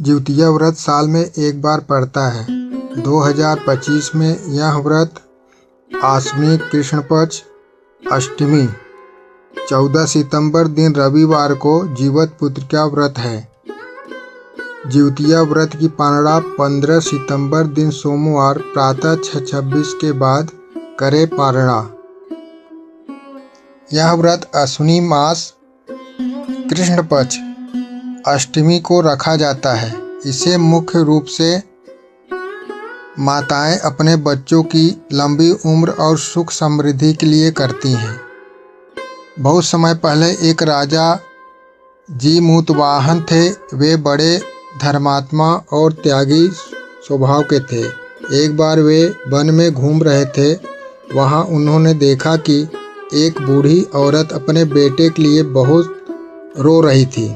जिउतिया व्रत साल में एक बार पड़ता है। 2025 में यह व्रत आश्विन कृष्ण पक्ष अष्टमी 14 सितंबर दिन रविवार को जीवत पुत्र का व्रत है। जिउतिया व्रत की पारणा 15 सितंबर दिन सोमवार प्रातः 6:26 के बाद करे पारणा। यह व्रत अश्विनी मास कृष्ण पक्ष अष्टमी को रखा जाता है। इसे मुख्य रूप से माताएं अपने बच्चों की लंबी उम्र और सुख समृद्धि के लिए करती हैं। बहुत समय पहले एक राजा जीमूतवाहन थे। वे बड़े धर्मात्मा और त्यागी स्वभाव के थे। एक बार वे वन में घूम रहे थे। वहां उन्होंने देखा कि एक बूढ़ी औरत अपने बेटे के लिए बहुत रो रही थी।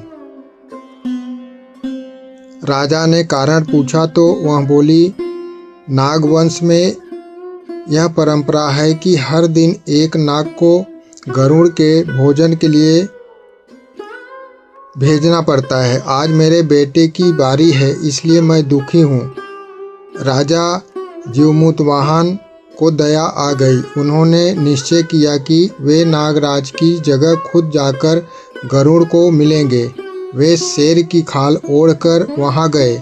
राजा ने कारण पूछा तो वह बोली, नागवंश में यह परंपरा है कि हर दिन एक नाग को गरुड़ के भोजन के लिए भेजना पड़ता है। आज मेरे बेटे की बारी है, इसलिए मैं दुखी हूँ। राजा जीमूतवाहन को दया आ गई। उन्होंने निश्चय किया कि वे नागराज की जगह खुद जाकर गरुड़ को मिलेंगे। वे शेर की खाल ओढ़कर वहां गए।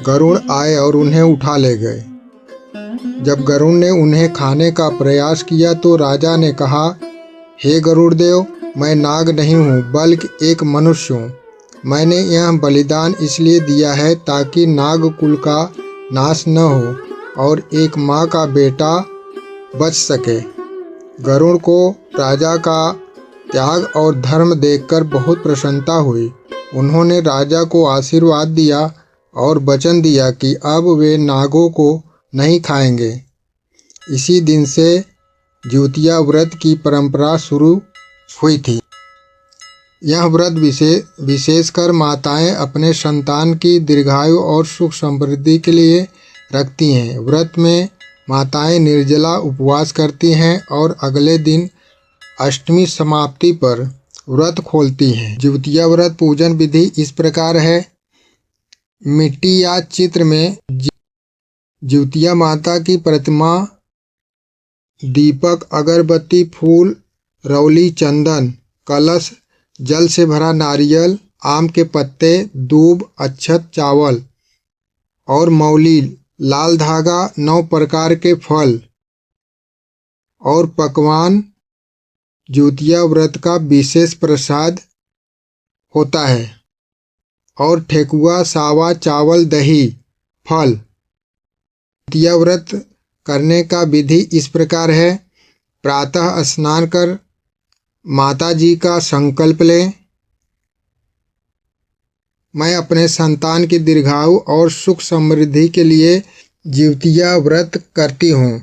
गरुड़ आए और उन्हें उठा ले गए। जब गरुड़ ने उन्हें खाने का प्रयास किया तो राजा ने कहा, हे गरुड़ देव, मैं नाग नहीं हूँ बल्कि एक मनुष्य हूँ। मैंने यह बलिदान इसलिए दिया है ताकि नाग कुल का नाश न हो और एक माँ का बेटा बच सके। गरुड़ को राजा का त्याग और धर्म देखकर बहुत प्रसन्नता हुई। उन्होंने राजा को आशीर्वाद दिया और वचन दिया कि अब वे नागों को नहीं खाएंगे। इसी दिन से जिउतिया व्रत की परंपरा शुरू हुई थी। यह व्रत विशेषकर माताएं अपने संतान की दीर्घायु और सुख समृद्धि के लिए रखती हैं। व्रत में माताएं निर्जला उपवास करती हैं और अगले दिन अष्टमी समाप्ति पर व्रत खोलती हैं। जिउतिया व्रत पूजन विधि इस प्रकार है। मिट्टी या चित्र में जिउतिया माता की प्रतिमा, दीपक, अगरबत्ती, फूल, रौली, चंदन, कलश, जल से भरा नारियल, आम के पत्ते, दूब, अक्षत, चावल और मौली, लाल धागा, 9 प्रकार के फल और पकवान जिउतिया व्रत का विशेष प्रसाद होता है। और ठेकुआ, सावा, चावल, दही, फल। जिउतिया व्रत करने का विधि इस प्रकार है। प्रातः स्नान कर माता जी का संकल्प लें, मैं अपने संतान की दीर्घायु और सुख समृद्धि के लिए जिउतिया व्रत करती हूँ।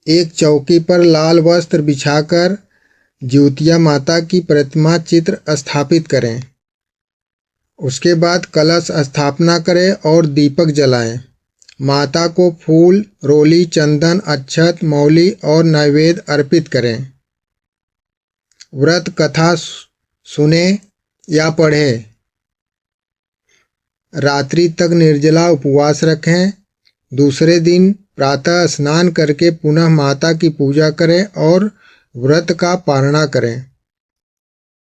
एक चौकी पर लाल वस्त्र बिछाकर जिउतिया माता की प्रतिमा चित्र स्थापित करें। उसके बाद कलश स्थापना करें और दीपक जलाएं। माता को फूल, रोली, चंदन, अक्षत, मौली और नैवेद्य अर्पित करें। व्रत कथा सुने या पढ़ें। रात्रि तक निर्जला उपवास रखें। दूसरे दिन प्रातः स्नान करके पुनः माता की पूजा करें और व्रत का पारणा करें।